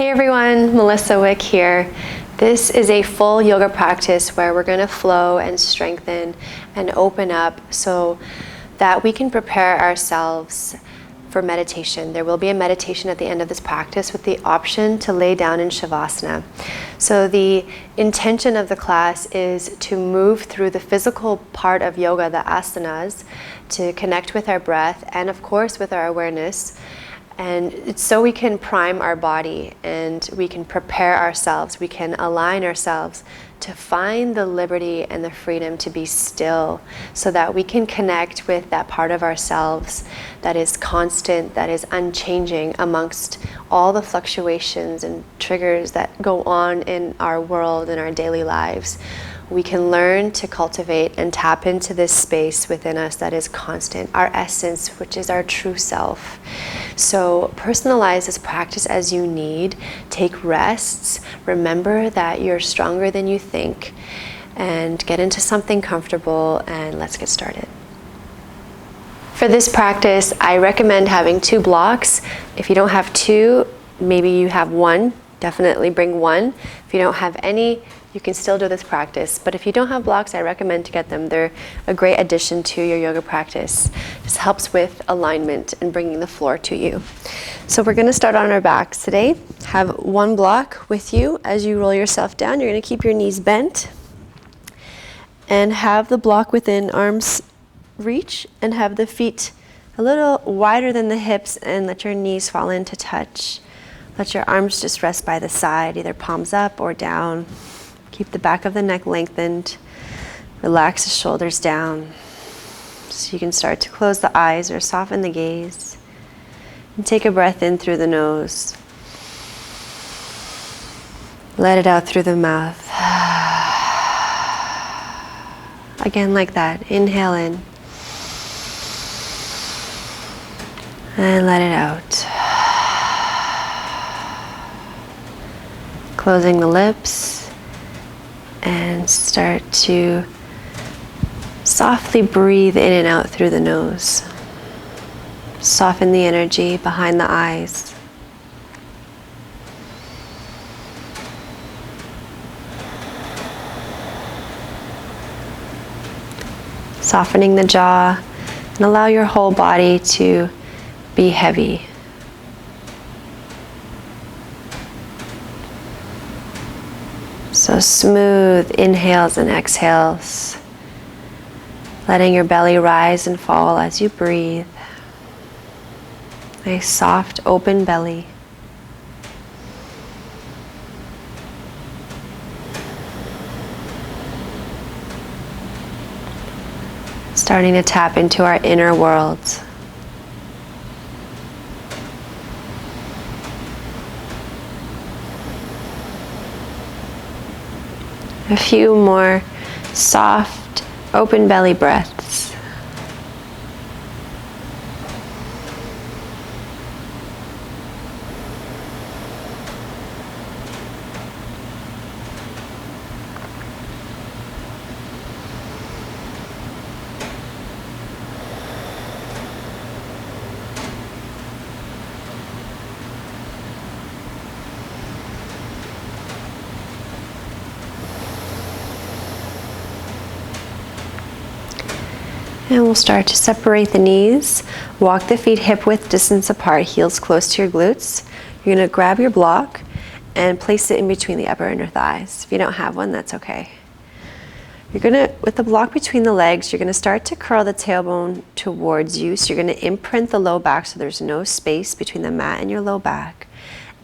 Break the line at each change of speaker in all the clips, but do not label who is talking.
Hey everyone, Melissa Wick here. This is a full yoga practice where we're going to flow and strengthen and open up so that we can prepare ourselves for meditation. There will be a meditation at the end of this practice with the option to lay down in Shavasana. So the intention of the class is to move through the physical part of yoga, the asanas, to connect with our breath and of course with our awareness. And it's so we can prime our body and we can prepare ourselves, we can align ourselves to find the liberty and the freedom to be still so that we can connect with that part of ourselves that is constant, that is unchanging amongst all the fluctuations and triggers that go on in our world, in our daily lives. We can learn to cultivate and tap into this space within us that is constant, our essence, which is our true self. So personalize this practice as you need. Take rests. Remember that you're stronger than you think. And get into something comfortable and let's get started. For this practice, I recommend having 2 blocks. If you don't have 2, maybe you have 1. Definitely bring 1. If you don't have any, you can still do this practice, but if you don't have blocks, I recommend to get them. They're a great addition to your yoga practice. This helps with alignment and bringing the floor to you. So we're going to start on our backs today. Have 1 block with you as you roll yourself down. You're going to keep your knees bent and have the block within arm's reach and have the feet a little wider than the hips and let your knees fall in to touch. Let your arms just rest by the side, either palms up or down. Keep the back of the neck lengthened. Relax the shoulders down. So you can start to close the eyes or soften the gaze. And take a breath in through the nose. Let it out through the mouth. Again like that. Inhale in. And let it out. Closing the lips. And start to softly breathe in and out through the nose. Soften the energy behind the eyes. Softening the jaw and allow your whole body to be heavy. So smooth inhales and exhales, letting your belly rise and fall as you breathe. A soft, open belly. Starting to tap into our inner worlds. A few more soft, open belly breaths. And we'll start to separate the knees. Walk the feet hip-width distance apart, heels close to your glutes. You're going to grab your block and place it in between the upper inner thighs. If you don't have one, that's okay. You're going to, with the block between the legs, you're going to start to curl the tailbone towards you. So you're going to imprint the low back so there's no space between the mat and your low back.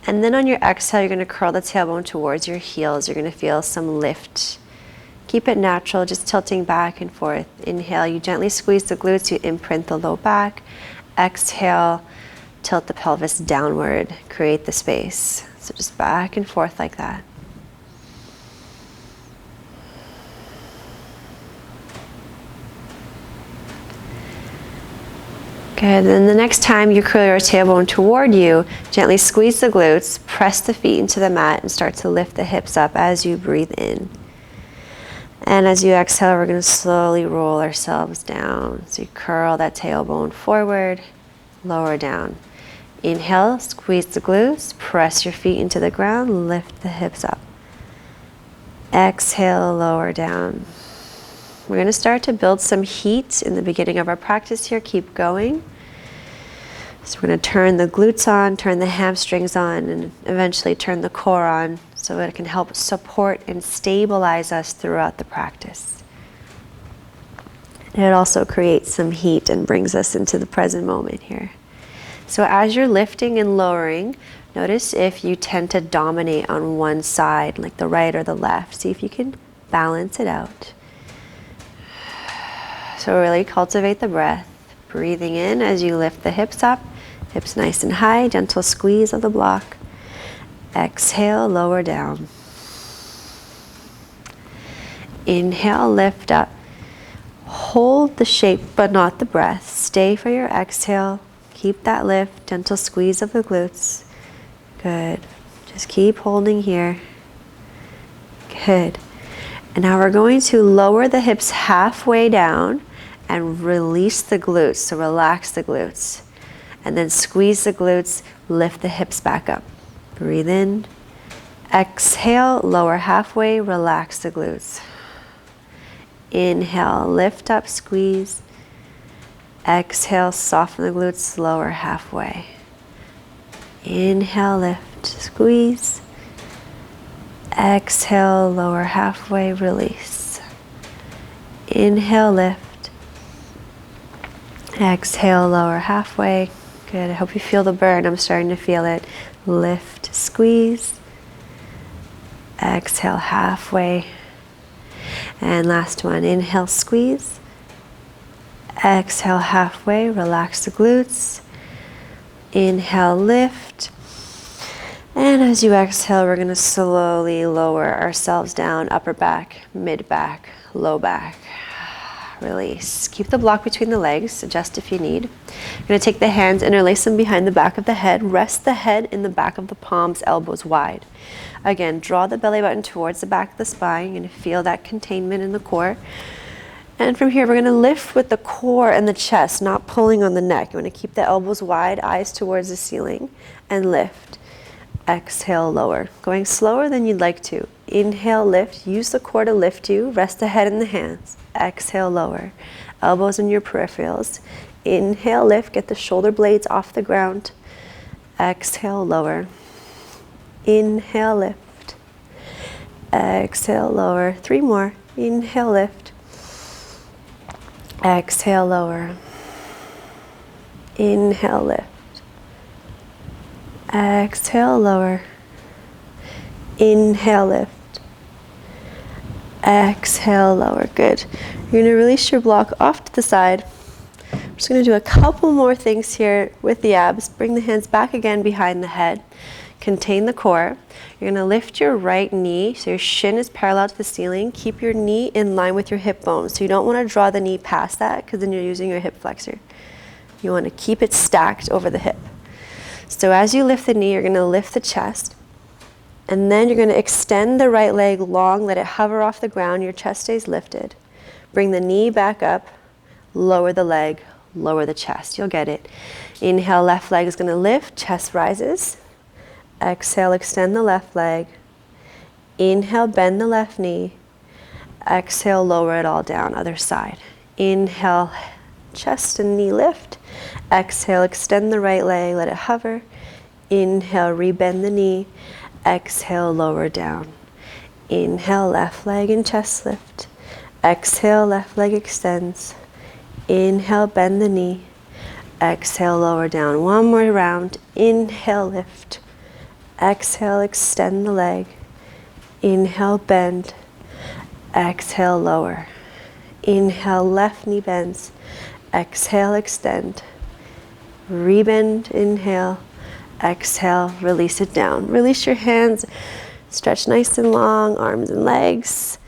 And then on your exhale, you're going to curl the tailbone towards your heels. You're going to feel some lift. Keep it natural, just tilting back and forth. Inhale, you gently squeeze the glutes, you imprint the low back. Exhale, tilt the pelvis downward, create the space. So just back and forth like that. Good, then the next time you curl your tailbone toward you, gently squeeze the glutes, press the feet into the mat and start to lift the hips up as you breathe in. And as you exhale, we're going to slowly roll ourselves down. So you curl that tailbone forward, lower down. Inhale, squeeze the glutes, press your feet into the ground, lift the hips up. Exhale, lower down. We're going to start to build some heat in the beginning of our practice here. Keep going. So we're going to turn the glutes on, turn the hamstrings on, and eventually turn the core on so it can help support and stabilize us throughout the practice. It also creates some heat and brings us into the present moment here. So as you're lifting and lowering, notice if you tend to dominate on one side, like the right or the left. See if you can balance it out. So really cultivate the breath. Breathing in as you lift the hips up. Hips nice and high, gentle squeeze of the block. Exhale, lower down. Inhale, lift up. Hold the shape but not the breath. Stay for your exhale. Keep that lift, gentle squeeze of the glutes. Good. Just keep holding here. Good. And now we're going to lower the hips halfway down and release the glutes. So relax the glutes. And then squeeze the glutes, lift the hips back up. Breathe in. Exhale, lower halfway, relax the glutes. Inhale, lift up, squeeze. Exhale, soften the glutes, lower halfway. Inhale, lift, squeeze. Exhale, lower halfway, release. Inhale, lift. Exhale, lower halfway. Good, I hope you feel the burn. I'm starting to feel it. Lift, squeeze. Exhale, halfway. And last one, inhale, squeeze. Exhale, halfway, relax the glutes. Inhale, lift. And as you exhale, we're going to slowly lower ourselves down, upper back, mid back, low back. Release. Keep the block between the legs, adjust if you need. You're going to take the hands, interlace them behind the back of the head, rest the head in the back of the palms, elbows wide. Again, draw the belly button towards the back of the spine. You're going to feel that containment in the core. And from here, we're going to lift with the core and the chest, not pulling on the neck. You want to keep the elbows wide, eyes towards the ceiling, and lift. Exhale, lower. Going slower than you'd like to. Inhale, lift. Use the core to lift you. Rest the head in the hands. Exhale, lower. Elbows in your peripherals. Inhale, lift. Get the shoulder blades off the ground. Exhale, lower. Inhale, lift. Exhale, lower. 3 more. Inhale, lift. Exhale, lower. Inhale, lift. Exhale, lower. Inhale, lift. Exhale, lower. Good. You're going to release your block off to the side. I'm just going to do a couple more things here with the abs. Bring the hands back again behind the head. Contain the core. You're going to lift your right knee so your shin is parallel to the ceiling. Keep your knee in line with your hip bone. So you don't want to draw the knee past that because then you're using your hip flexor. You want to keep it stacked over the hip. So as you lift the knee, you're going to lift the chest. And then you're going to extend the right leg long, let it hover off the ground, your chest stays lifted. Bring the knee back up, lower the leg, lower the chest. You'll get it. Inhale, left leg is going to lift, chest rises. Exhale, extend the left leg. Inhale, bend the left knee. Exhale, lower it all down, other side. Inhale, chest and knee lift. Exhale, extend the right leg, let it hover. Inhale, rebend the knee. Exhale, lower down. Inhale, left leg and chest lift. Exhale, left leg extends. Inhale, bend the knee. Exhale, lower down. One more round. Inhale, lift. Exhale, extend the leg. Inhale, bend. Exhale, lower. Inhale, left knee bends. Exhale, extend. Rebend, inhale. Exhale, release it down. Release your hands. Stretch nice and long, arms and legs.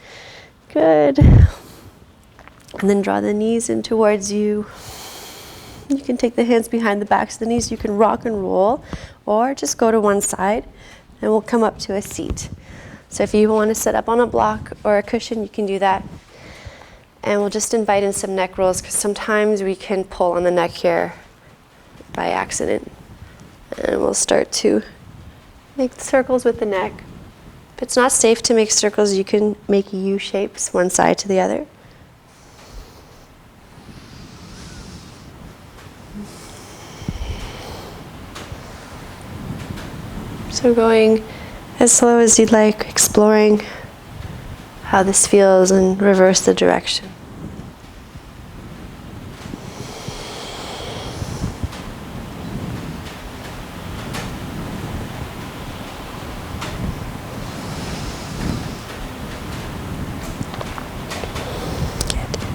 Good. And then draw the knees in towards you. You can take the hands behind the backs of the knees. You can rock and roll or just go to one side and we'll come up to a seat. So if you want to sit up on a block or a cushion, you can do that. And we'll just invite in some neck rolls because sometimes we can pull on the neck here by accident. And we'll start to make circles with the neck. If it's not safe to make circles, you can make U shapes one side to the other. So going as slow as you'd like, exploring how this feels and reverse the direction.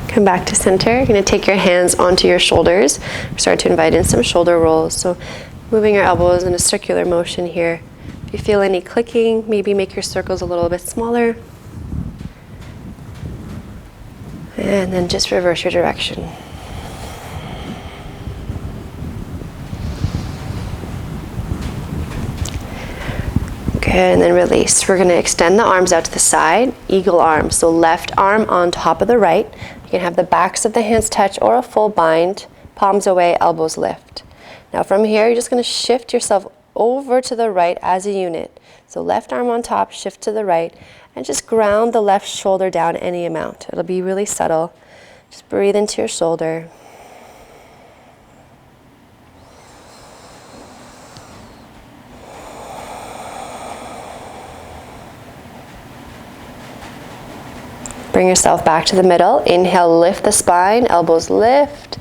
Come back to center. You're going to take your hands onto your shoulders. Start to invite in some shoulder rolls. So moving your elbows in a circular motion here. If you feel any clicking, maybe make your circles a little bit smaller. And then just reverse your direction. And then release. We're going to extend the arms out to the side, eagle arm. So left arm on top of the right. You can have the backs of the hands touch or a full bind, palms away, elbows lift. Now from here, you're just going to shift yourself over to the right as a unit. So left arm on top, shift to the right, and just ground the left shoulder down any amount. It'll be really subtle. Just breathe into your shoulder. Bring yourself back to the middle. Inhale, lift the spine, elbows lift.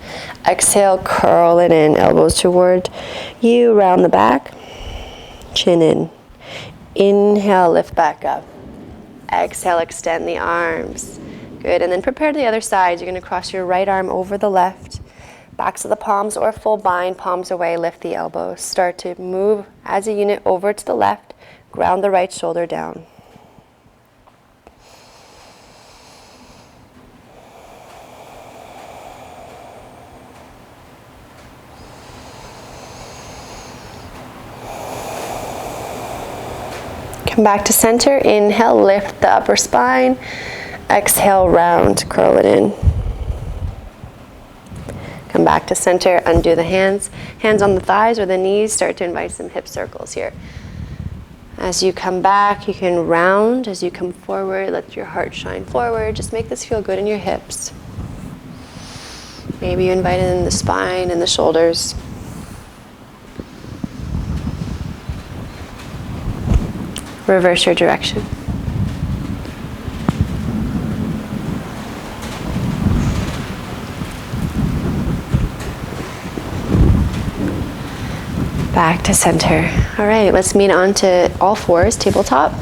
Exhale, curl it in, elbows toward you, round the back, chin in. Inhale, lift back up. Exhale, extend the arms. Good, and then prepare to the other side. You're gonna cross your right arm over the left. Backs of the palms or full bind, palms away, lift the elbows. Start to move as a unit over to the left, ground the right shoulder down. Come back to center. Inhale, lift the upper spine. Exhale, round, curl it in. Come back to center, undo the hands. Hands on the thighs or the knees. Start to invite some hip circles here. As you come back, you can round. As you come forward, let your heart shine forward. Just make this feel good in your hips. Maybe you invite in the spine and the shoulders. Reverse your direction. Back to center. All right, let's meet on to all fours, tabletop.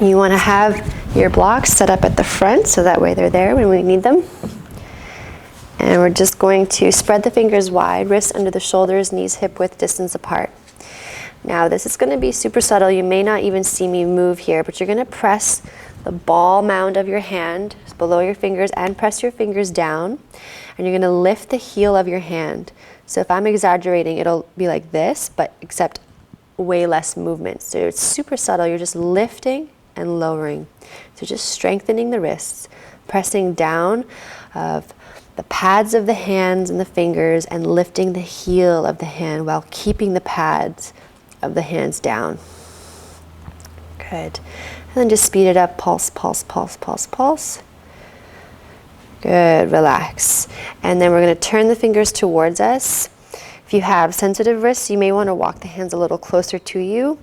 You want to have your blocks set up at the front so that way they're there when we need them. And we're just going to spread the fingers wide, wrists under the shoulders, knees hip width distance apart. Now this is going to be super subtle. You may not even see me move here, but you're going to press the ball mound of your hand below your fingers and press your fingers down. And you're going to lift the heel of your hand. So if I'm exaggerating, it'll be like this, but except way less movement. So it's super subtle. You're just lifting and lowering. So just strengthening the wrists, pressing down of the pads of the hands and the fingers and lifting the heel of the hand while keeping the pads of the hands down. Good. And then just speed it up. Pulse, pulse, pulse, pulse, pulse. Good. Relax. And then we're going to turn the fingers towards us. If you have sensitive wrists, you may want to walk the hands a little closer to you.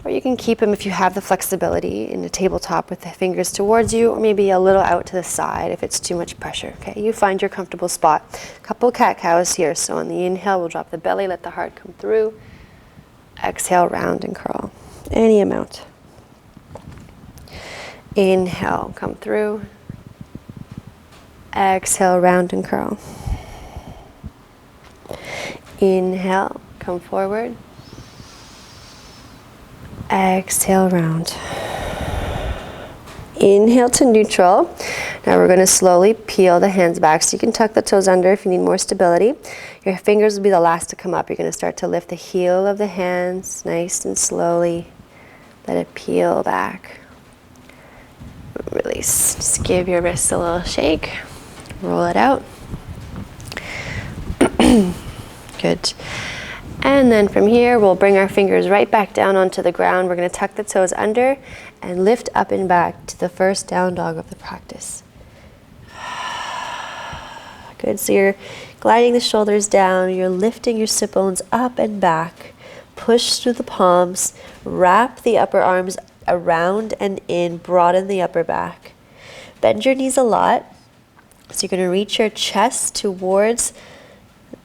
Or you can keep them if you have the flexibility in the tabletop with the fingers towards you, or maybe a little out to the side if it's too much pressure. Okay, you find your comfortable spot. Couple cat-cows here. So on the inhale, we'll drop the belly, let the heart come through. Exhale, round and curl. Any amount. Inhale, come through. Exhale, round and curl. Inhale, come forward. Exhale, round. Inhale to neutral. Now we're going to slowly peel the hands back so you can tuck the toes under if you need more stability. Your fingers will be the last to come up. You're going to start to lift the heel of the hands nice and slowly. Let it peel back. Release. Just give your wrists a little shake. Roll it out. Good. And then from here, we'll bring our fingers right back down onto the ground. We're going to tuck the toes under and lift up and back to the first down dog of the practice. Good, so you're gliding the shoulders down, you're lifting your sit bones up and back. Push through the palms, wrap the upper arms around and in, broaden the upper back. Bend your knees a lot. So you're going to reach your chest towards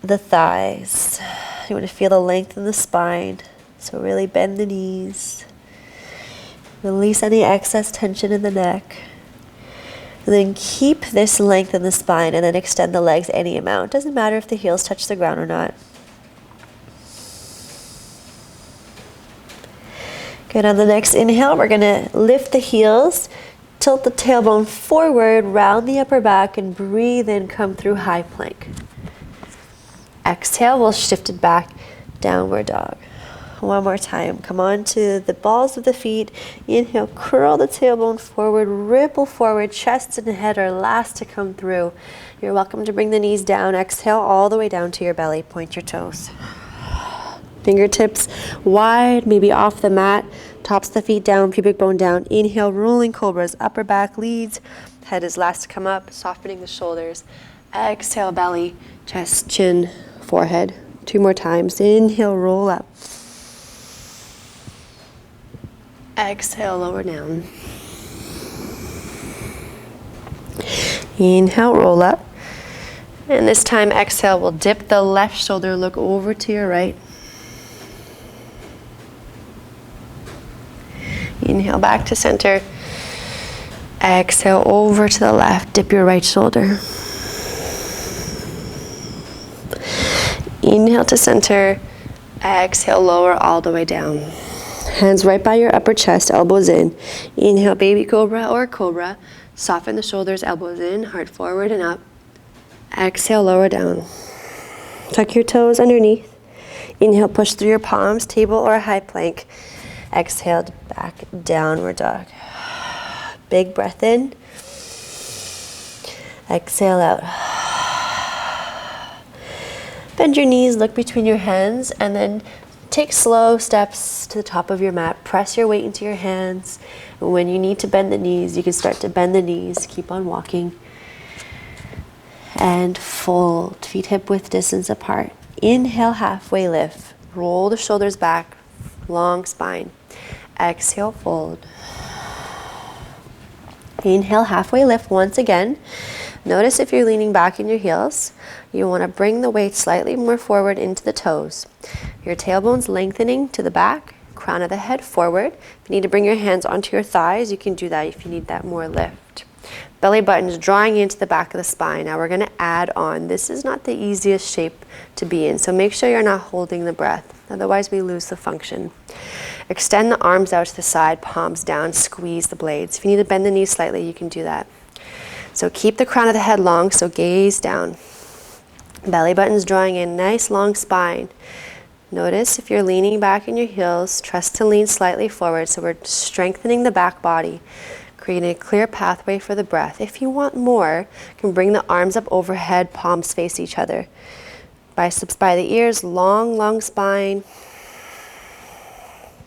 the thighs. You want to feel the length in the spine. So really bend the knees. Release any excess tension in the neck. And then keep this length in the spine and then extend the legs any amount. Doesn't matter if the heels touch the ground or not. Good, on the next inhale, we're going to lift the heels, tilt the tailbone forward, round the upper back, and breathe in, come through high plank. Exhale, we'll shift it back, downward dog. One more time. Come on to the balls of the feet. Inhale, curl the tailbone forward, ripple forward. Chest and head are last to come through. You're welcome to bring the knees down. Exhale all the way down to your belly. Point your toes. Fingertips wide, maybe off the mat. Tops of the feet down, pubic bone down. Inhale, rolling cobras. Upper back leads. Head is last to come up, softening the shoulders. Exhale, belly, chest, chin, forehead. 2 more times. Inhale, roll up. Exhale, lower down. Inhale, roll up. And this time, exhale, we'll dip the left shoulder, look over to your right. Inhale, back to center. Exhale, over to the left. Dip your right shoulder. Inhale to center. Exhale, lower all the way down. Hands right by your upper chest, elbows in. Inhale, baby cobra or cobra. Soften the shoulders, elbows in, heart forward and up. Exhale, lower down. Tuck your toes underneath. Inhale, push through your palms, table or high plank. Exhale, back, downward dog. Big breath in. Exhale out. Bend your knees, look between your hands, and then take slow steps to the top of your mat. Press your weight into your hands. And when you need to bend the knees, you can start to bend the knees. Keep on walking. And fold, feet hip width distance apart. Inhale, halfway lift. Roll the shoulders back, long spine. Exhale, fold. Inhale, halfway lift once again. Notice if you're leaning back in your heels, you want to bring the weight slightly more forward into the toes. Your tailbone's lengthening to the back, crown of the head forward. If you need to bring your hands onto your thighs, you can do that if you need that more lift. Belly button's drawing into the back of the spine. Now we're going to add on. This is not the easiest shape to be in, so make sure you're not holding the breath. Otherwise, we lose the function. Extend the arms out to the side, palms down, squeeze the blades. If you need to bend the knees slightly, you can do that. So keep the crown of the head long, so gaze down. Belly button's drawing in, nice long spine. Notice if you're leaning back in your heels, trust to lean slightly forward, so we're strengthening the back body, creating a clear pathway for the breath. If you want more, you can bring the arms up overhead, palms face each other. Biceps by the ears, long, long spine.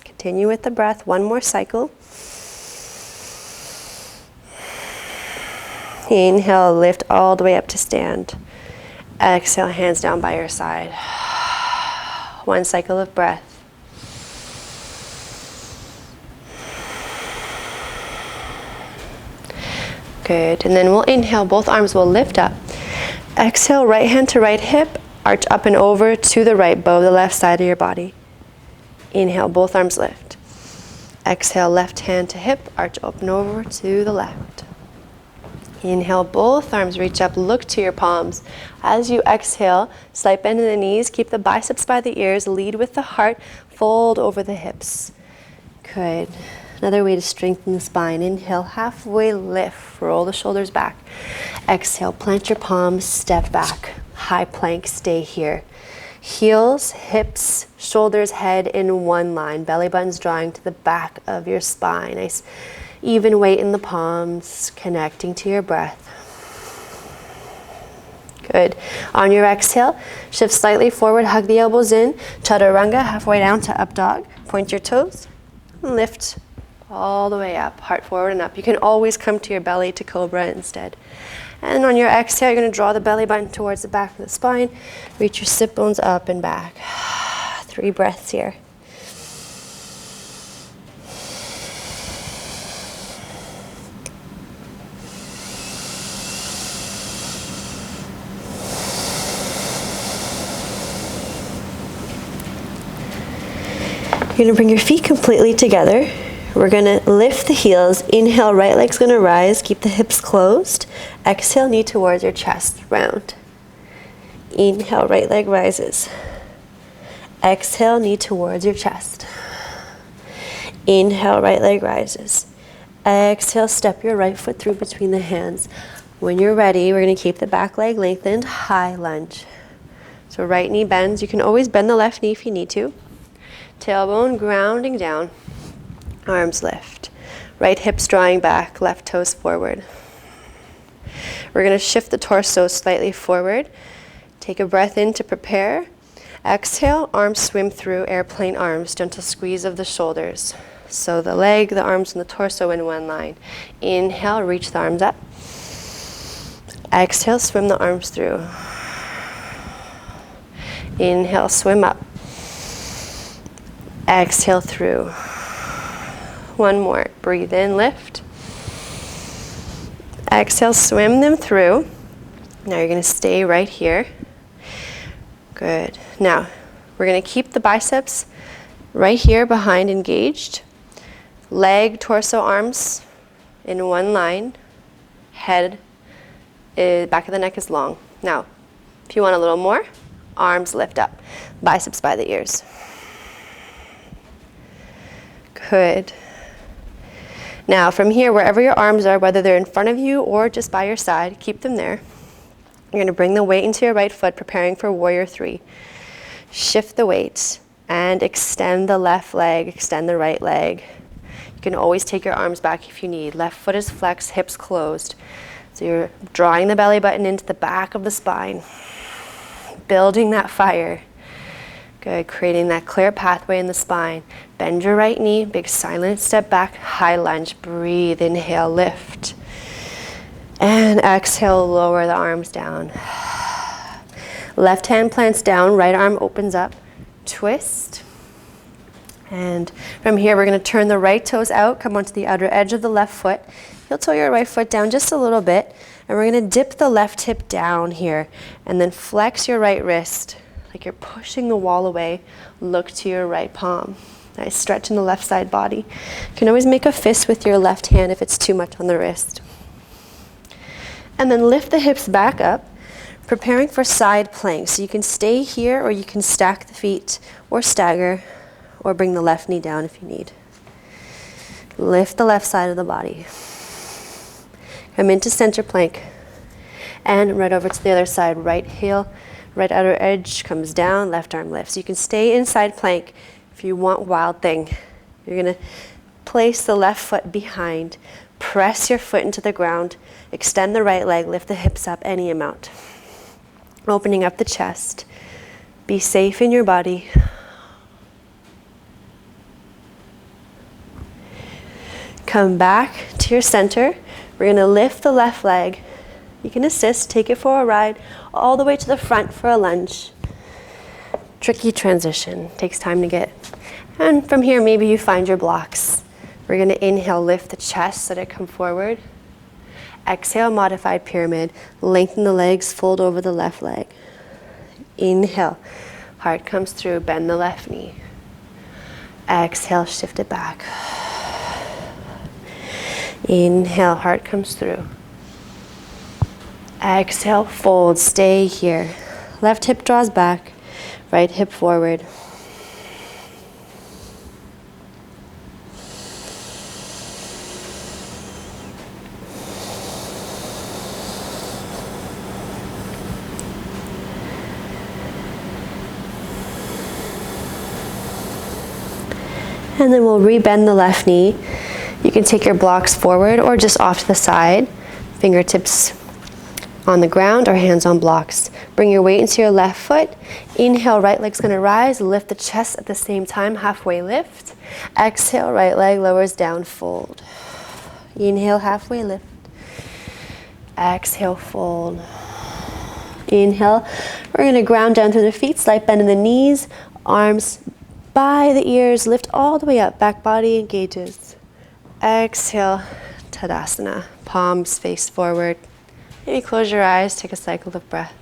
Continue with the breath, one more cycle. Inhale, lift all the way up to stand. Exhale, hands down by your side. One cycle of breath. Good, and then we'll inhale, both arms will lift up. Exhale, right hand to right hip, arch up and over to the right, bow the left side of your body. Inhale, both arms lift. Exhale, left hand to hip, arch up and over to the left. Inhale, both arms reach up, look to your palms. As you exhale, slight bend in the knees, keep the biceps by the ears, lead with the heart, fold over the hips. Good. Another way to strengthen the spine. Inhale, halfway lift, roll the shoulders back. Exhale, plant your palms, step back. High plank, stay here. Heels, hips, shoulders, head in one line. Belly button's drawing to the back of your spine. Nice even weight in the palms, connecting to your breath. Good. On your exhale, shift slightly forward, hug the elbows in, chaturanga, halfway down to up dog. Point your toes, lift all the way up, heart forward and up. You can always come to your belly to cobra instead. And on your exhale, you're going to draw the belly button towards the back of the spine. Reach your sit bones up and back. 3 breaths here. You're going to bring your feet completely together. We're going to lift the heels. Inhale, right leg's going to rise. Keep the hips closed. Exhale, knee towards your chest, round. Inhale, right leg rises. Exhale, knee towards your chest. Inhale, right leg rises. Exhale, step your right foot through between the hands. When you're ready, we're going to keep the back leg lengthened, high lunge. So right knee bends. You can always bend the left knee if you need to. Tailbone grounding down, arms lift. Right hips drawing back, left toes forward. We're going to shift the torso slightly forward. Take a breath in to prepare. Exhale, arms swim through, airplane arms, gentle squeeze of the shoulders. So the leg, the arms, and the torso in one line. Inhale, reach the arms up. Exhale, swim the arms through. Inhale, swim up. Exhale through. One more. Breathe in, lift. Exhale, swim them through. Now you're going to stay right here. Good. Now, we're going to keep the biceps right here behind engaged. Leg, torso, arms in one line. Head, back of the neck is long. Now, if you want a little more, arms lift up. Biceps by the ears. Good. Now from here, wherever your arms are, whether they're in front of you or just by your side, keep them there. You're going to bring the weight into your right foot, preparing for warrior 3. Shift the weight and extend the left leg, extend the right leg. You can always take your arms back if you need. Left foot is flexed, hips closed. So you're drawing the belly button into the back of the spine, building that fire. Good, creating that clear pathway in the spine. Bend your right knee, big silent step back, high lunge, breathe, inhale, lift. And exhale, lower the arms down. Left hand plants down, right arm opens up, twist. And from here, we're going to turn the right toes out, come onto the outer edge of the left foot. Heel toe your right foot down just a little bit. And we're going to dip the left hip down here. And then flex your right wrist. Like you're pushing the wall away, look to your right palm. Nice stretch in the left side body. You can always make a fist with your left hand if it's too much on the wrist. And then lift the hips back up, preparing for side plank. So you can stay here or you can stack the feet or stagger or bring the left knee down if you need. Lift the left side of the body. Come into center plank and right over to the other side, right heel. Right outer edge comes down, left arm lifts. You can stay inside plank if you want wild thing. You're going to place the left foot behind, press your foot into the ground, extend the right leg, lift the hips up any amount. Opening up the chest. Be safe in your body. Come back to your center. We're going to lift the left leg. You can assist, take it for a ride, all the way to the front for a lunge. Tricky transition, takes time to get. And from here, maybe you find your blocks. We're going to inhale, lift the chest, let it come forward. Exhale, modified pyramid. Lengthen the legs, fold over the left leg. Inhale, heart comes through, bend the left knee. Exhale, shift it back. Inhale, heart comes through. Exhale, fold, stay here. Left hip draws back, right hip forward. And then we'll rebend the left knee. You can take your blocks forward or just off to the side. Fingertips on the ground or hands on blocks. Bring your weight into your left foot. Inhale, right leg's gonna rise. Lift the chest at the same time, halfway lift. Exhale, right leg lowers down, fold. Inhale, halfway lift. Exhale, fold. Inhale, we're gonna ground down through the feet, slight bend in the knees, arms by the ears, lift all the way up, back body engages. Exhale, Tadasana, palms face forward. Maybe close your eyes, take a cycle of breath.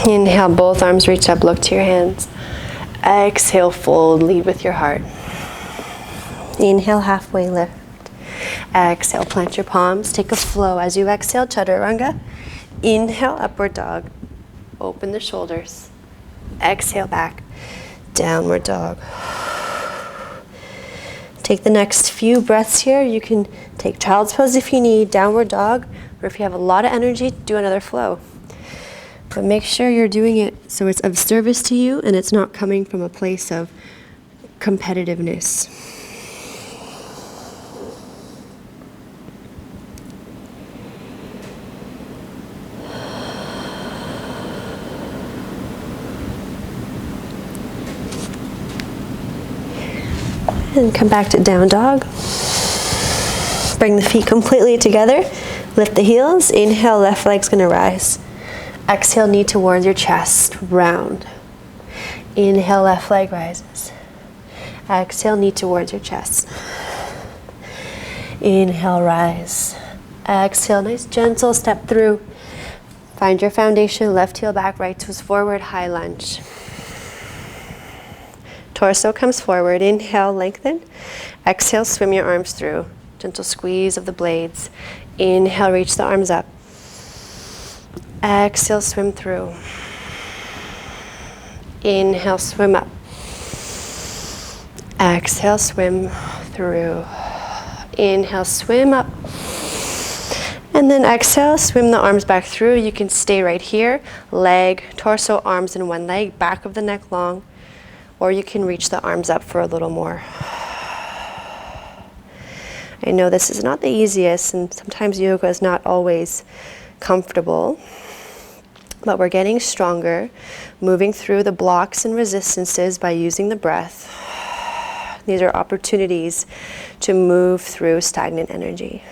Inhale, both arms reach up, look to your hands. Exhale, fold, lead with your heart. Inhale, halfway lift. Exhale, plant your palms, take a flow. As you exhale, Chaturanga. Inhale, upward dog. Open the shoulders. Exhale, back. Downward dog. Take the next few breaths here. You can take child's pose if you need, downward dog, or if you have a lot of energy, do another flow. But make sure you're doing it so it's of service to you and it's not coming from a place of competitiveness. And come back to down dog. Bring the feet completely together. Lift the heels. Inhale, left leg's gonna rise. Exhale, knee towards your chest, round. Inhale, left leg rises. Exhale, knee towards your chest. Inhale, rise. Exhale, nice gentle step through. Find your foundation, left heel back, right toes forward, high lunge. Torso comes forward, inhale, lengthen. Exhale, swim your arms through. Gentle squeeze of the blades. Inhale, reach the arms up. Exhale, swim through. Inhale, swim up. Exhale, swim through. Inhale, swim up. And then exhale, swim the arms back through. You can stay right here. Leg, torso, arms in one leg, back of the neck long. Or you can reach the arms up for a little more. I know this is not the easiest, and sometimes yoga is not always comfortable, but we're getting stronger, moving through the blocks and resistances by using the breath. These are opportunities to move through stagnant energy.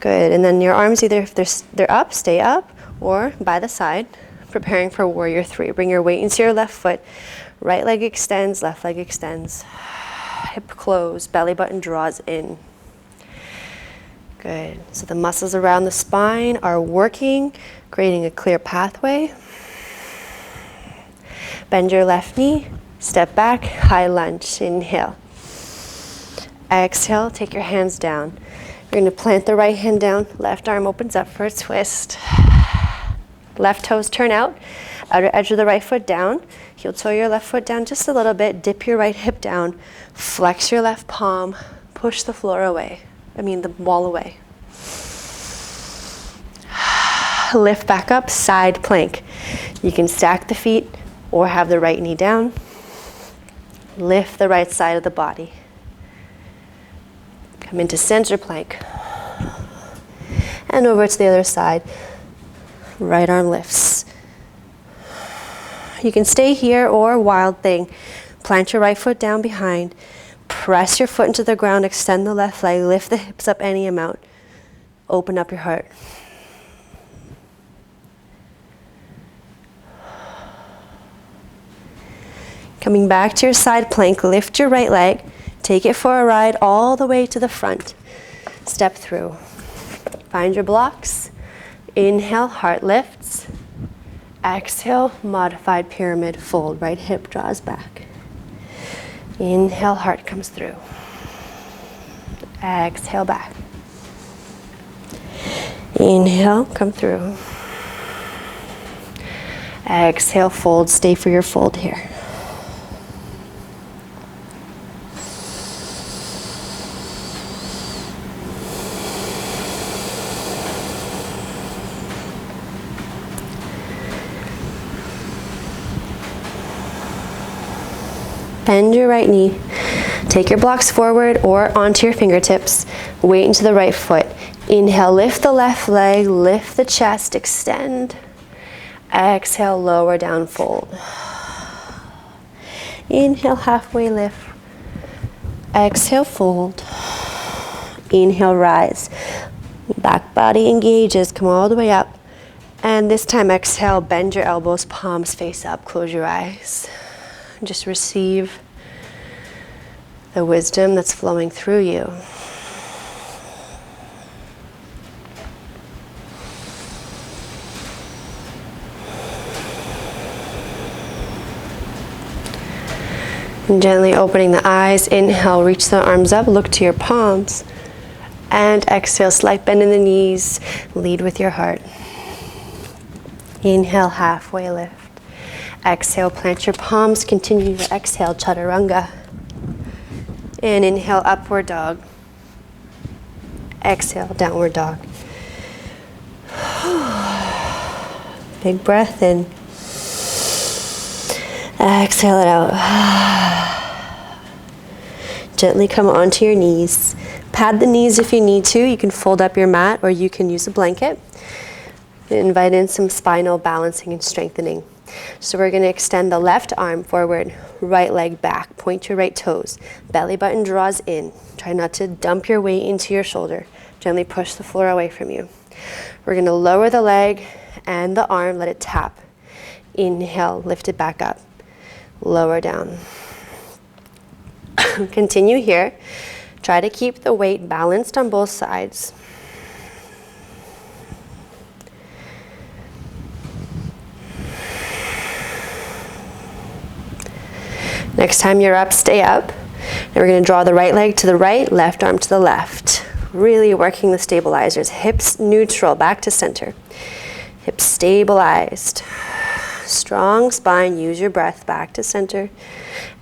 Good, and then your arms, either if they're up, stay up, or by the side, preparing for warrior three. Bring your weight into your left foot, right leg extends, left leg extends. Hip close, belly button draws in. Good. So the muscles around the spine are working, creating a clear pathway. Bend your left knee, step back, high lunge, inhale. Exhale, take your hands down. You're going to plant the right hand down, left arm opens up for a twist. Left toes turn out, outer edge of the right foot down. Heel toe your left foot down just a little bit, dip your right hip down, flex your left palm, push the floor away. The wall away. Lift back up, side plank. You can stack the feet or have the right knee down. Lift the right side of the body. Come into center plank. And over to the other side. Right arm lifts. You can stay here or wild thing. Plant your right foot down behind. Press your foot into the ground, extend the left leg, lift the hips up any amount. Open up your heart. Coming back to your side plank, lift your right leg, take it for a ride all the way to the front. Step through. Find your blocks. Inhale, heart lifts. Exhale, modified pyramid fold. Right hip draws back. Inhale, heart comes through. Exhale, back. Inhale, come through. Exhale, fold. Stay for your fold here. Bend your right knee. Take your blocks forward or onto your fingertips. Weight into the right foot. Inhale, lift the left leg, lift the chest, extend. Exhale, lower down, fold. Inhale, halfway lift. Exhale, fold. Inhale, rise. Back body engages, come all the way up. And this time, exhale, bend your elbows, palms face up, close your eyes. Just receive the wisdom that's flowing through you. And gently opening the eyes, inhale, reach the arms up, look to your palms. And exhale, slight bend in the knees, lead with your heart. Inhale, halfway lift. Exhale, plant your palms, continue to exhale, chaturanga. And inhale, upward dog. Exhale, downward dog. Big breath in. Exhale it out. Gently come onto your knees. Pad the knees if you need to. You can fold up your mat or you can use a blanket. Invite in some spinal balancing and strengthening. So we're going to extend the left arm forward, right leg back. Point your right toes. Belly button draws in. Try not to dump your weight into your shoulder. Gently push the floor away from you. We're going to lower the leg and the arm, let it tap. Inhale, lift it back up. Lower down. Continue here. Try to keep the weight balanced on both sides. Next time you're up, stay up. And we're going to draw the right leg to the right, left arm to the left. Really working the stabilizers. Hips neutral, back to center. Hips stabilized. Strong spine, use your breath, back to center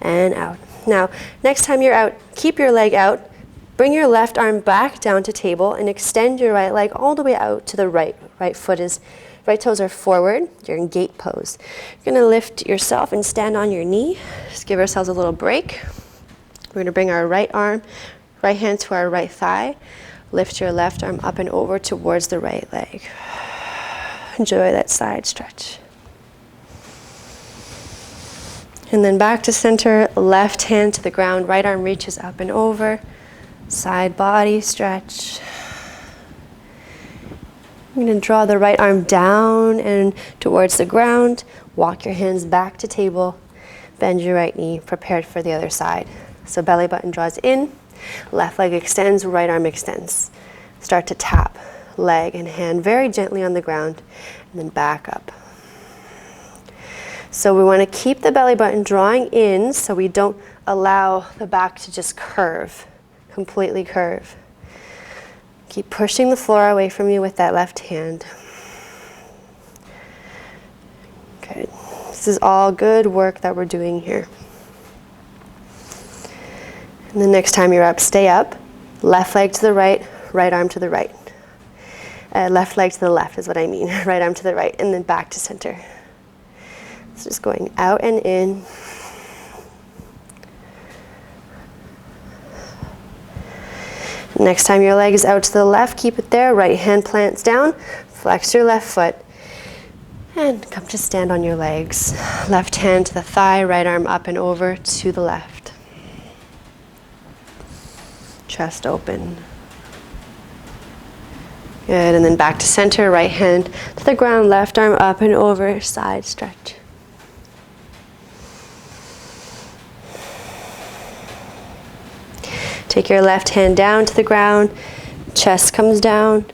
and out. Now, next time you're out, keep your leg out. Bring your left arm back down to table and extend your right leg all the way out to the right. Right foot is, right toes are forward. You're in gate pose. You're going to lift yourself and stand on your knee. Just give ourselves a little break. We're going to bring our right arm, right hand to our right thigh. Lift your left arm up and over towards the right leg. Enjoy that side stretch. And then back to center, left hand to the ground, right arm reaches up and over. Side body stretch. I'm going to draw the right arm down and towards the ground. Walk your hands back to table. Bend your right knee, prepared for the other side. So belly button draws in, left leg extends, right arm extends. Start to tap leg and hand very gently on the ground, and then back up. So we want to keep the belly button drawing in so we don't allow the back to just curve, completely curve. Keep pushing the floor away from you with that left hand. Good. This is all good work that we're doing here. And the next time you're up, stay up. Left leg to the right, right arm to the right. Left leg to the left is what I mean. Right arm to the right, and then back to center. So just going out and in. Next time your leg is out to the left, keep it there. Right hand plants down. Flex your left foot. And come to stand on your legs. Left hand to the thigh, right arm up and over to the left. Chest open. Good, and then back to center, right hand to the ground, left arm up and over, side stretch. Take your left hand down to the ground, chest comes down,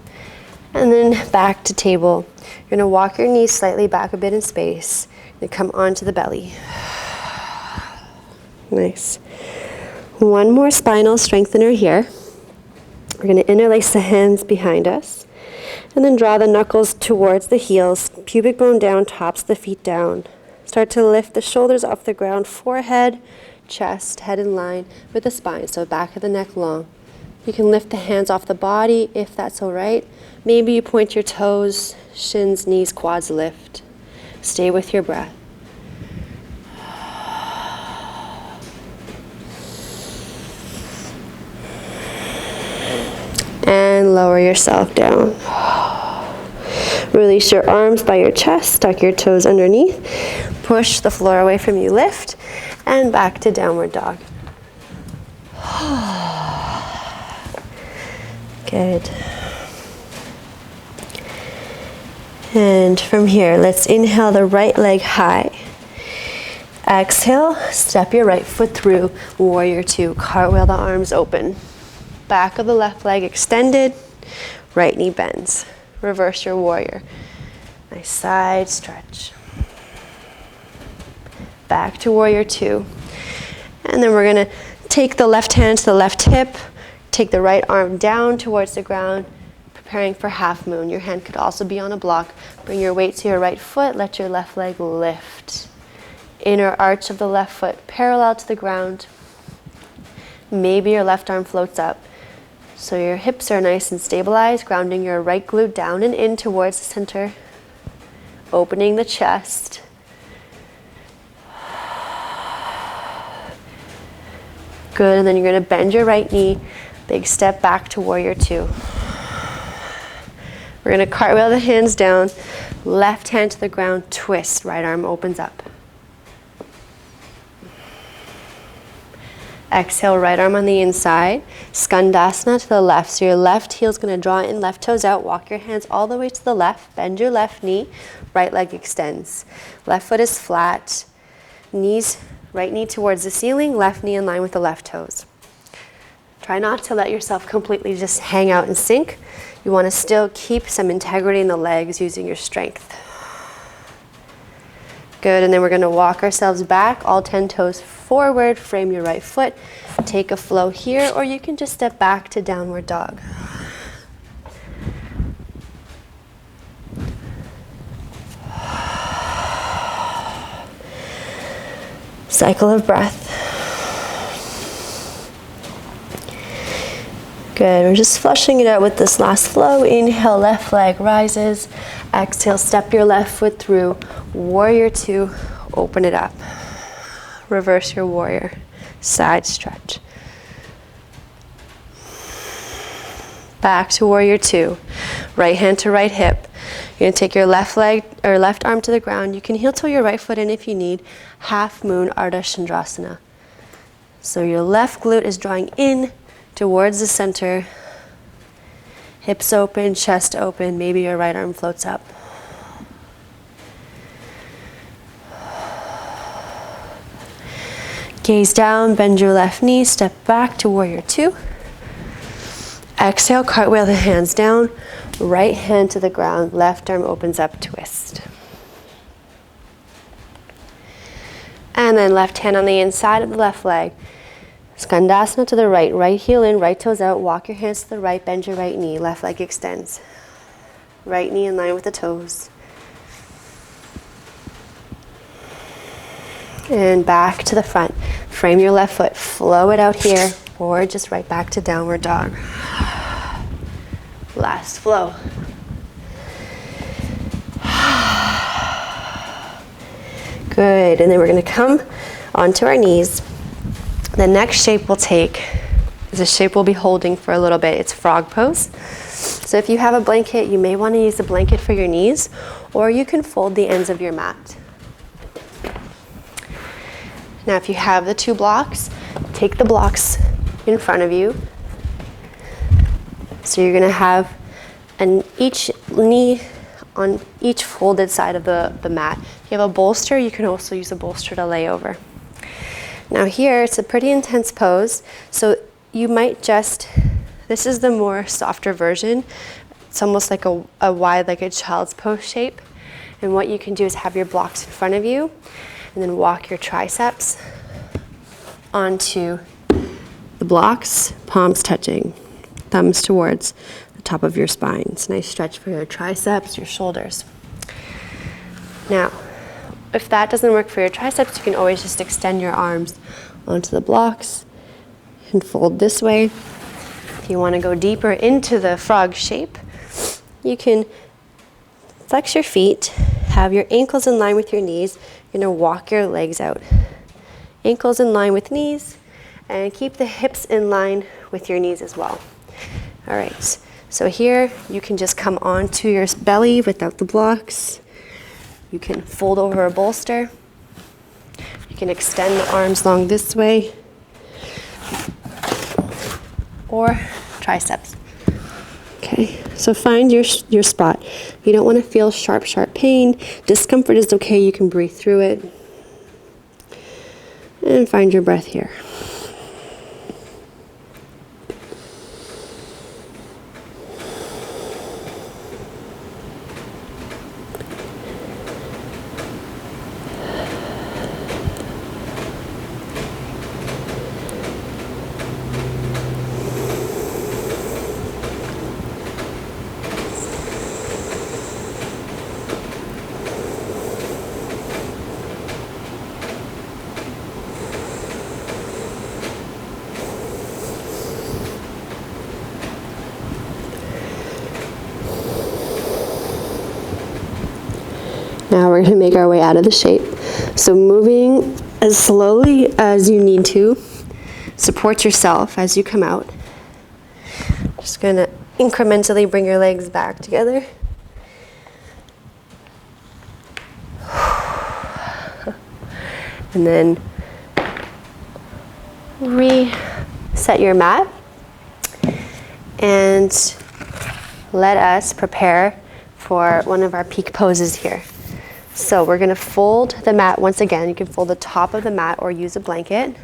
and then back to table. You're going to walk your knees slightly back a bit in space. Then come onto the belly. Nice. One more spinal strengthener here. We're going to interlace the hands behind us, and then draw the knuckles towards the heels, pubic bone down, tops the feet down. Start to lift the shoulders off the ground, forehead, chest, head in line with the spine, so back of the neck long. You can lift the hands off the body if that's all right. Maybe you point your toes, shins, knees, quads lift. Stay with your breath. And lower yourself down. Release your arms by your chest, tuck your toes underneath, push the floor away from you, lift, and back to downward dog. Good. And from here, let's inhale the right leg high. Exhale, step your right foot through, warrior two, cartwheel the arms open. Back of the left leg extended, right knee bends. Reverse your warrior. Nice side stretch. Back to warrior two. And then we're gonna take the left hand to the left hip, take the right arm down towards the ground, preparing for half moon. Your hand could also be on a block. Bring your weight to your right foot, let your left leg lift. Inner arch of the left foot parallel to the ground. Maybe your left arm floats up. So your hips are nice and stabilized, grounding your right glute down and in towards the center. Opening the chest. Good, and then you're gonna bend your right knee, big step back to warrior two. We're gonna cartwheel the hands down, left hand to the ground, twist, right arm opens up. Exhale, right arm on the inside, skandasana to the left. So your left heel is gonna draw in, left toes out, walk your hands all the way to the left, bend your left knee, right leg extends. Left foot is flat, knees, right knee towards the ceiling, left knee in line with the left toes. Try not to let yourself completely just hang out and sink. You wanna still keep some integrity in the legs using your strength. Good, and then we're gonna walk ourselves back, all 10 toes forward, frame your right foot, take a flow here, or you can just step back to downward dog. Cycle of breath. Good, we're just flushing it out with this last flow. Inhale, left leg rises. Exhale, step your left foot through. Warrior two, open it up. Reverse your warrior, side stretch. Back to warrior two. Right hand to right hip. You're gonna take your left leg or left arm to the ground. You can heel toe your right foot in if you need. Half moon Ardha Chandrasana. So your left glute is drawing in towards the center. Hips open, chest open. Maybe your right arm floats up. Gaze down, bend your left knee, step back to warrior two. Exhale, cartwheel the hands down, right hand to the ground, left arm opens up, twist. And then left hand on the inside of the left leg. Skandasana to the right, right heel in, right toes out, walk your hands to the right, bend your right knee, left leg extends. Right knee in line with the toes. And back to the front. Frame your left foot, flow it out here, or just right back to downward dog. Last flow. Good, and then we're gonna come onto our knees. The next shape we'll take is a shape we'll be holding for a little bit. It's frog pose. So if you have a blanket, you may wanna use the blanket for your knees, or you can fold the ends of your mat. Now if you have the two blocks, take the blocks in front of you. So you're gonna have each knee on each folded side of the mat. If you have a bolster, you can also use a bolster to lay over. Now here, it's a pretty intense pose, so you might this is the more softer version. It's almost like a wide, like a child's pose shape. And what you can do is have your blocks in front of you, and then walk your triceps onto the blocks, palms touching, thumbs towards the top of your spine. It's a nice stretch for your triceps, your shoulders. Now, if that doesn't work for your triceps, you can always just extend your arms onto the blocks and fold this way. If you want to go deeper into the frog shape, you can flex your feet, have your ankles in line with your knees. You're going to walk your legs out. Ankles in line with knees, and keep the hips in line with your knees as well. All right, So here you can just come onto your belly without the blocks. You can fold over a bolster. You can extend the arms long this way, or triceps. Okay, so find your spot. You don't want to feel sharp pain. Discomfort is okay, you can breathe through it. And find your breath here. Now we're going to make our way out of the shape. So moving as slowly as you need to. Support yourself as you come out. Just going to incrementally bring your legs back together. And then reset your mat. And let us prepare for one of our peak poses here. So we're going to fold the mat once again. You can fold the top of the mat or use a blanket.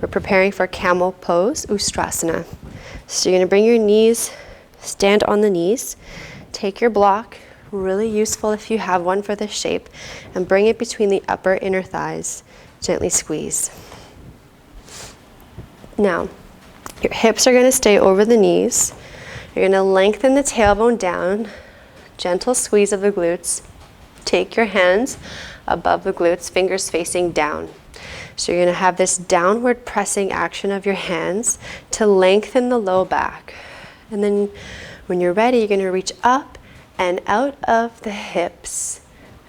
We're preparing for camel pose, Ustrasana. So you're going to bring your knees, stand on the knees, take your block, really useful if you have one for this shape, and bring it between the upper inner thighs. Gently squeeze. Now, your hips are going to stay over the knees. You're going to lengthen the tailbone down, gentle squeeze of the glutes. Take your hands above the glutes, fingers facing down. So you're going to have this downward pressing action of your hands to lengthen the low back. And then when you're ready, you're going to reach up and out of the hips.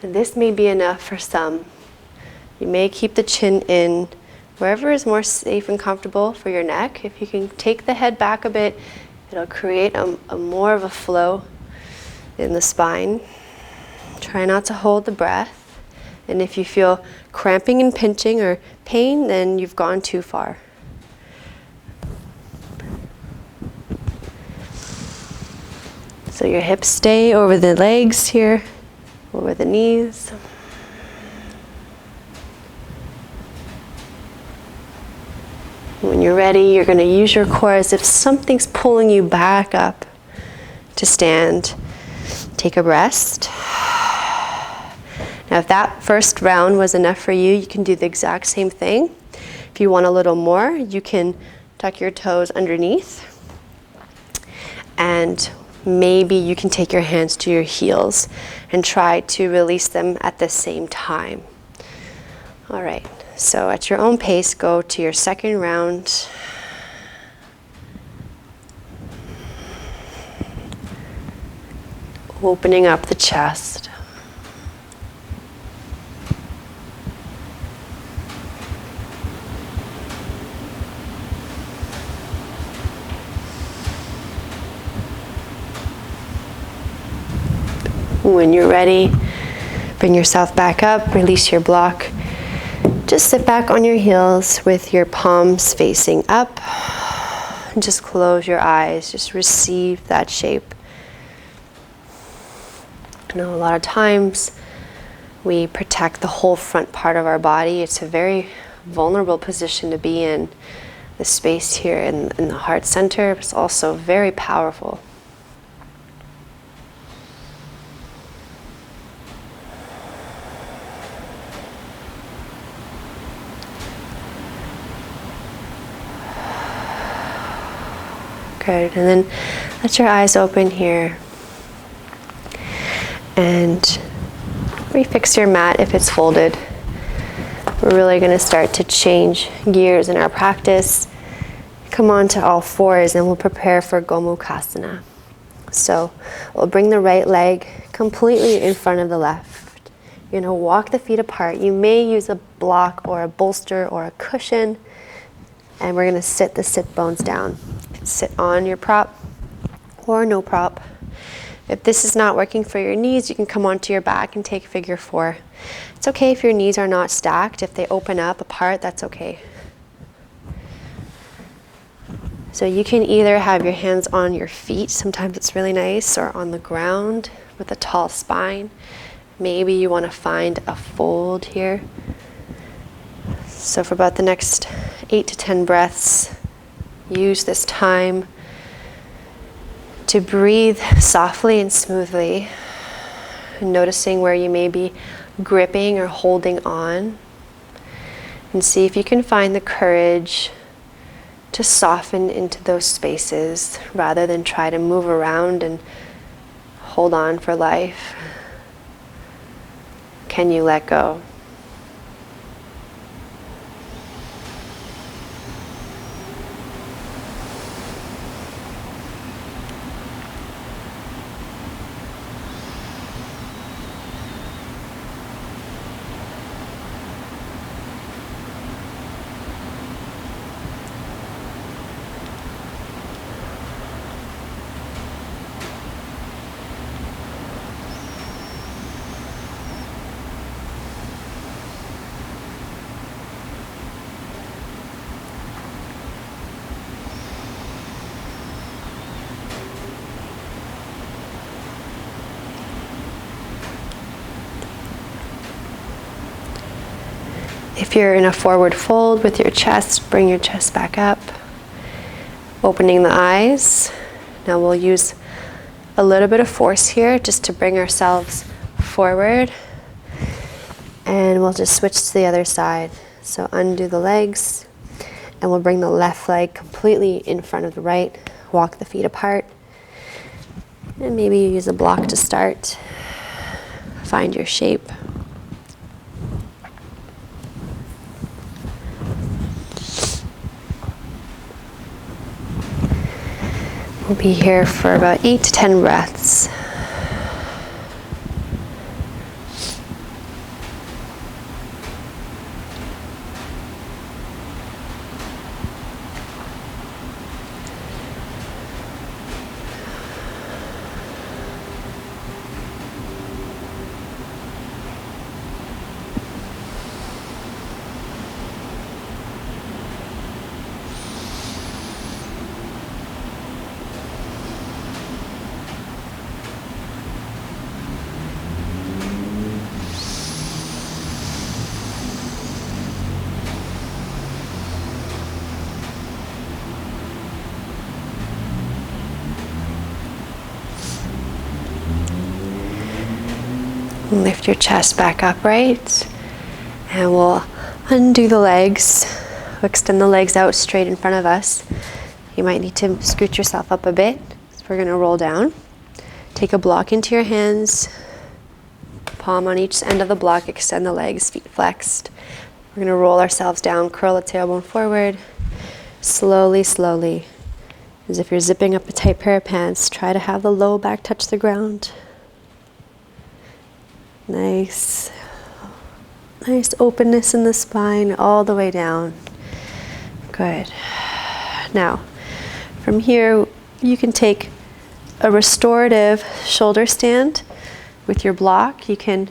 And this may be enough for some. You may keep the chin in wherever is more safe and comfortable for your neck. If you can take the head back a bit, it'll create a more of a flow in the spine. Try not to hold the breath. And if you feel cramping and pinching or pain, then you've gone too far. So your hips stay over the legs here, over the knees. When you're ready, you're going to use your core as if something's pulling you back up to stand. Take a rest. Now, if that first round was enough for you, you can do the exact same thing. If you want a little more, you can tuck your toes underneath. And maybe you can take your hands to your heels and try to release them at the same time. All right, so at your own pace, go to your second round. Opening up the chest. When you're ready, bring yourself back up, release your block. Just sit back on your heels with your palms facing up. And just close your eyes, just receive that shape. I know a lot of times we protect the whole front part of our body. It's a very vulnerable position to be in. The space here in the heart center is also very powerful. Good, and then let your eyes open here. And refix your mat if it's folded. We're really going to start to change gears in our practice. Come on to all fours and we'll prepare for Gomukhasana. So we'll bring the right leg completely in front of the left. You're going to walk the feet apart. You may use a block or a bolster or a cushion. And we're going to sit the sit bones down. Sit on your prop or no prop. If this is not working for your knees, you can come onto your back and take figure 4. It's okay if your knees are not stacked. If they open up apart, that's okay. So you can either have your hands on your feet, sometimes it's really nice, or on the ground with a tall spine. Maybe you want to find a fold here. So for about the next 8 to 10 breaths, use this time to breathe softly and smoothly, noticing where you may be gripping or holding on, and see if you can find the courage to soften into those spaces rather than try to move around and hold on for life. Can you let go? If you're in a forward fold with your chest, bring your chest back up, opening the eyes. Now we'll use a little bit of force here just to bring ourselves forward, and we'll just switch to the other side. So undo the legs, and we'll bring the left leg completely in front of the right, walk the feet apart, and maybe you use a block to start. Find your shape. We'll be here for about 8 to 10 breaths. Lift your chest back upright, and we'll undo the legs. We'll extend the legs out straight in front of us. You might need to scoot yourself up a bit. So we're going to roll down. Take a block into your hands, palm on each end of the block, extend the legs, feet flexed. We're going to roll ourselves down, curl the tailbone forward, slowly, slowly. As if you're zipping up a tight pair of pants, try to have the low back touch the ground. Nice openness in the spine all the way down. Good. Now, from here, you can take a restorative shoulder stand with your block. You can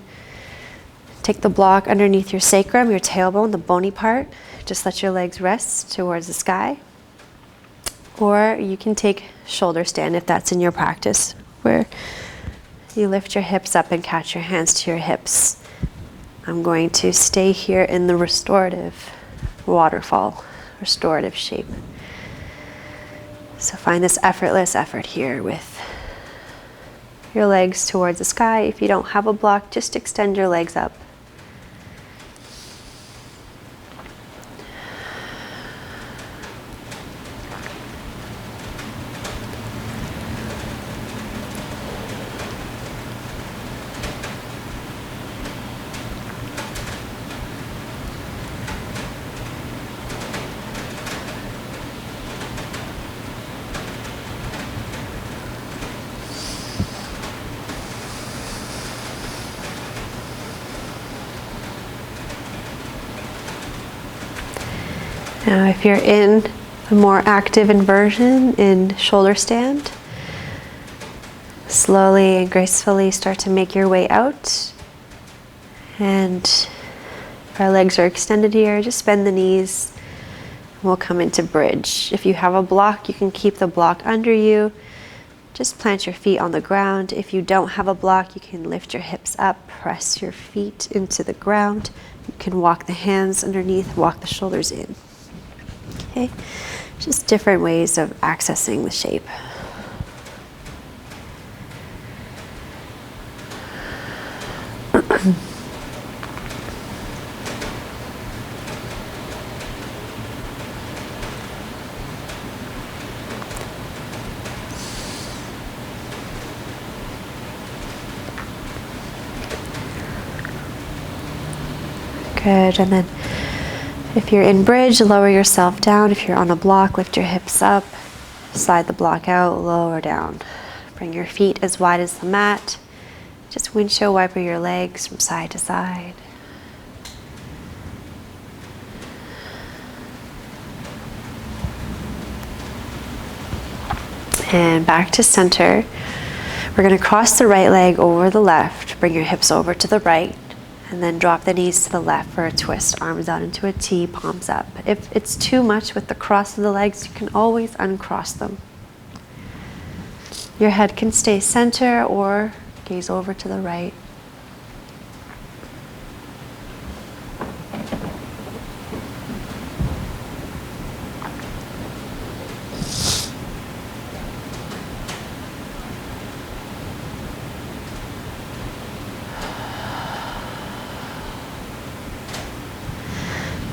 take the block underneath your sacrum, your tailbone, the bony part. Just let your legs rest towards the sky. Or you can take shoulder stand if that's in your practice, where you lift your hips up and catch your hands to your hips. I'm going to stay here in the restorative waterfall, restorative shape. So find this effortless effort here with your legs towards the sky. If you don't have a block, just extend your legs up. Now if you're in a more active inversion in shoulder stand, Slowly and gracefully start to make your way out. And if our legs are extended here, just bend the knees. We'll come into bridge. If you have a block, you can keep the block under you. Just plant your feet on the ground. If you don't have a block, you can lift your hips up, press your feet into the ground. You can walk the hands underneath, walk the shoulders in. Okay, just different ways of accessing the shape. Good, and then if you're in bridge, lower yourself down. If you're on a block, lift your hips up, slide the block out, lower down. Bring your feet as wide as the mat. Just windshield wiper your legs from side to side. And back to center. We're going to cross the right leg over the left. Bring your hips over to the right. And then drop the knees to the left for a twist. Arms out into a T, palms up. If it's too much with the cross of the legs, you can always uncross them. Your head can stay center or gaze over to the right.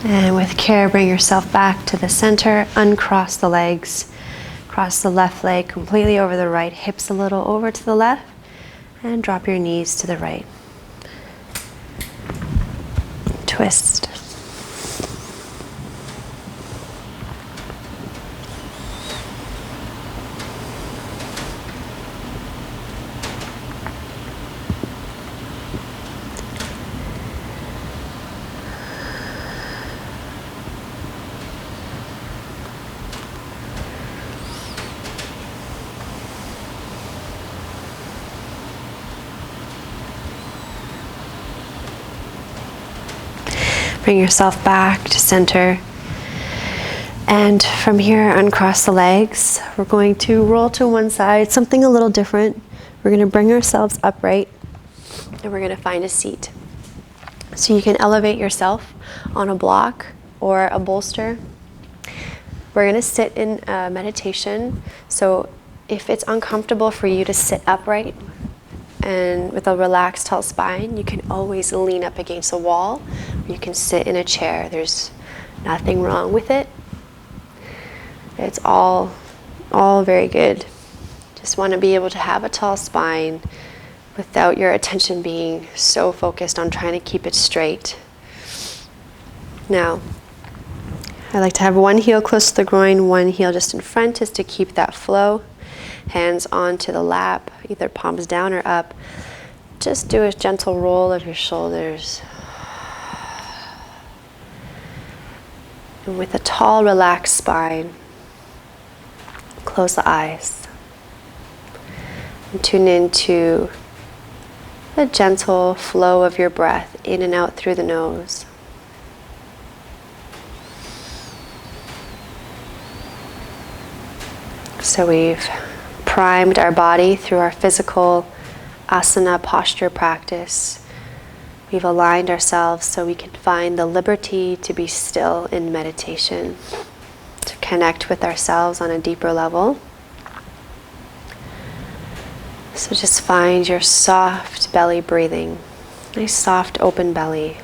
And with care, bring yourself back to the center, uncross the legs, cross the left leg completely over the right, hips a little over to the left, and drop your knees to the right. Twist. Bring yourself back to center. And from here, uncross the legs. We're going to roll to one side, something a little different. We're going to bring ourselves upright and we're going to find a seat. So you can elevate yourself on a block or a bolster. We're going to sit in meditation. So if it's uncomfortable for you to sit upright and with a relaxed tall spine, you can always lean up against a wall. Or you can sit in a chair. There's nothing wrong with it. It's all very good. Just want to be able to have a tall spine without your attention being so focused on trying to keep it straight. Now, I like to have one heel close to the groin, one heel just in front, just to keep that flow. Hands onto the lap, either palms down or up. Just do a gentle roll of your shoulders. And with a tall, relaxed spine, close the eyes. And tune into the gentle flow of your breath in and out through the nose. So we've primed our body through our physical asana posture practice. We've aligned ourselves so we can find the liberty to be still in meditation, to connect with ourselves on a deeper level. So just find your soft belly breathing, nice soft open belly.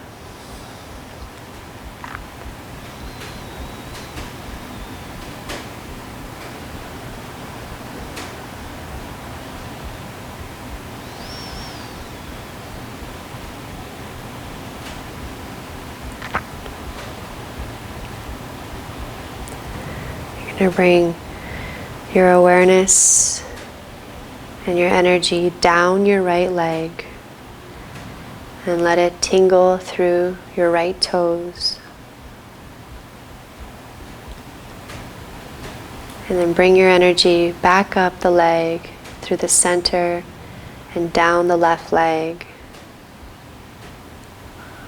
You're going to bring your awareness and your energy down your right leg and let it tingle through your right toes. And then bring your energy back up the leg through the center and down the left leg,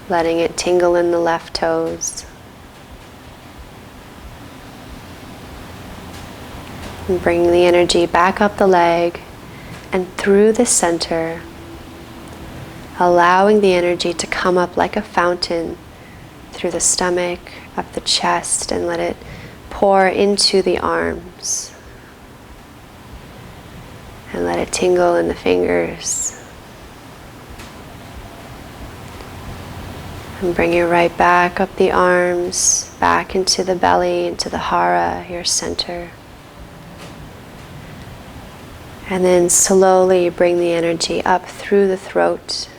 letting it tingle in the left toes. And bringing the energy back up the leg and through the center, allowing the energy to come up like a fountain through the stomach, up the chest, and let it pour into the arms. And let it tingle in the fingers. And bring it right back up the arms, back into the belly, into the hara, your center. And then slowly bring the energy up through the throat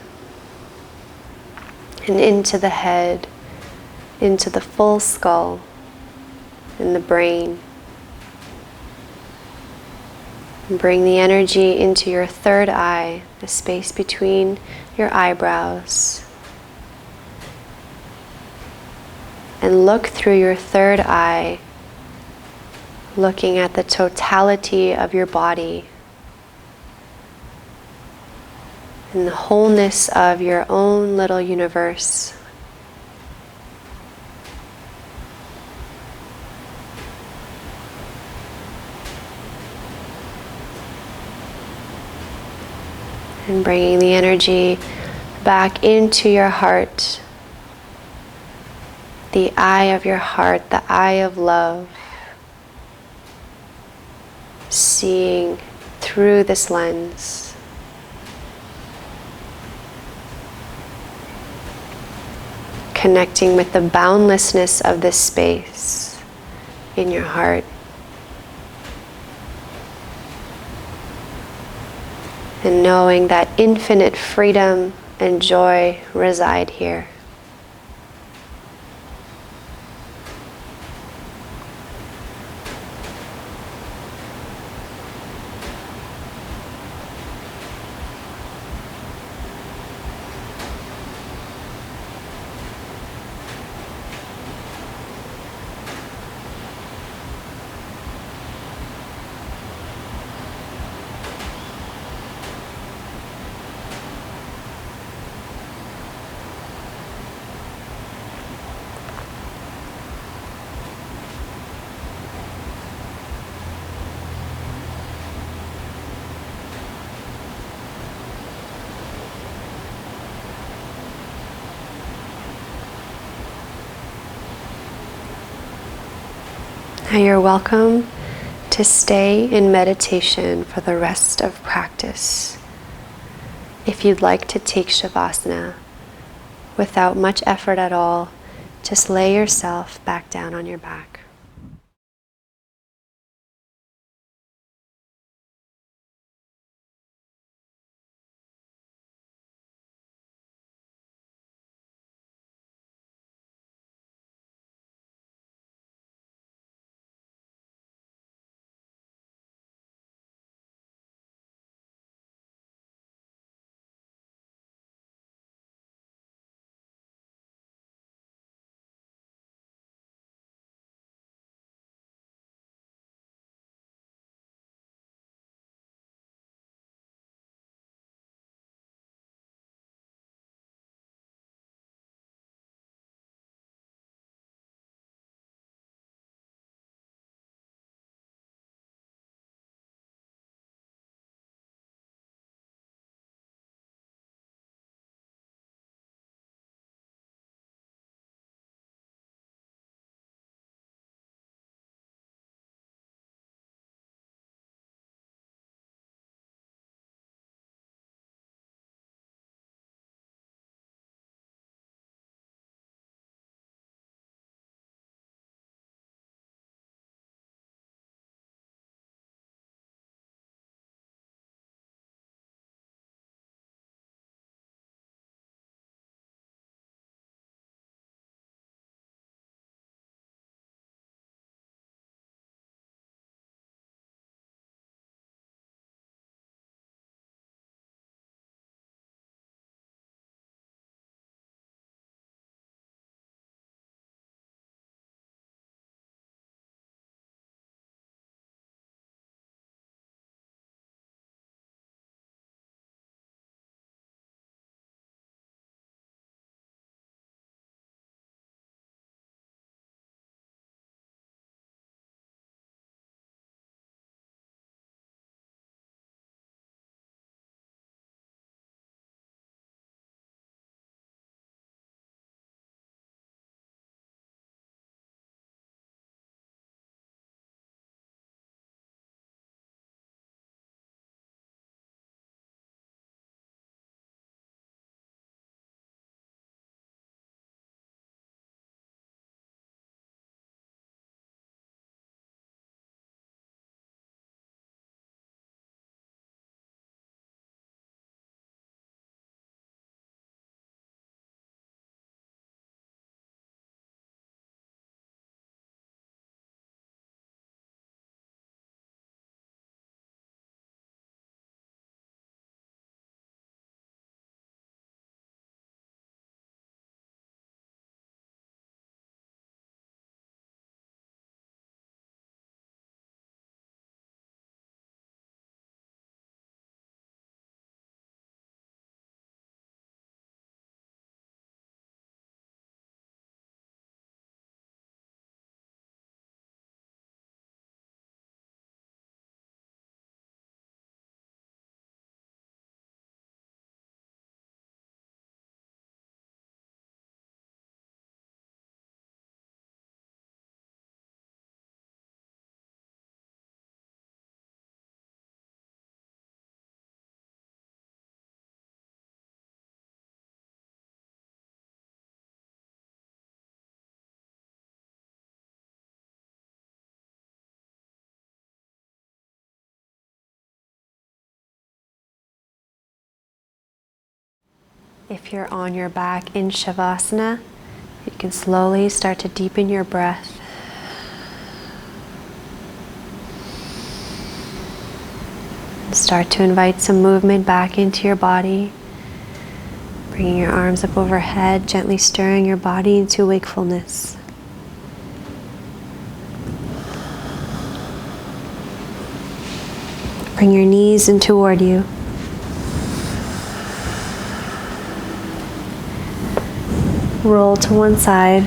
and into the head, into the full skull, in the brain. And bring the energy into your third eye, the space between your eyebrows. And look through your third eye, looking at the totality of your body and the wholeness of your own little universe. And bringing the energy back into your heart, the eye of your heart, the eye of love, seeing through this lens. Connecting with the boundlessness of this space in your heart. And knowing that infinite freedom and joy reside here. Now you're welcome to stay in meditation for the rest of practice. If you'd like to take Shavasana without much effort at all, just lay yourself back down on your back. If you're on your back in Shavasana, you can slowly start to deepen your breath. Start to invite some movement back into your body. Bringing your arms up overhead, gently stirring your body into wakefulness. Bring your knees in toward you. Roll to one side.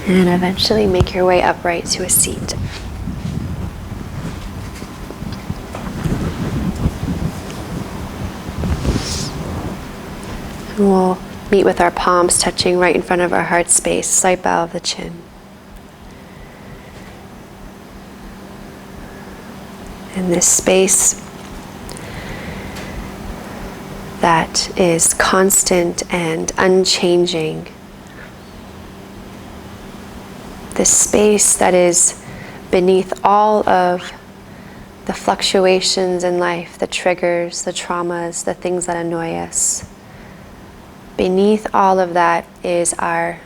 And eventually make your way upright to a seat. And we'll meet with our palms touching right in front of our heart space, slight bow of the chin. In this space that is constant and unchanging. This space that is beneath all of the fluctuations in life, the triggers, the traumas, the things that annoy us. Beneath all of that is our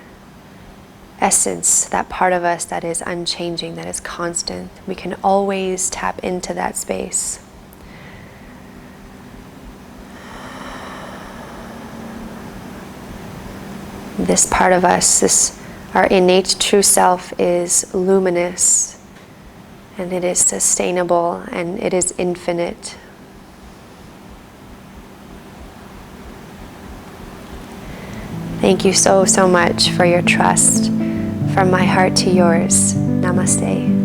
essence, that part of us that is unchanging, that is constant. We can always tap into that space. This part of us, our innate true self, is luminous, and it is sustainable, and it is infinite. Thank you so, so much for your trust. From my heart to yours. Namaste.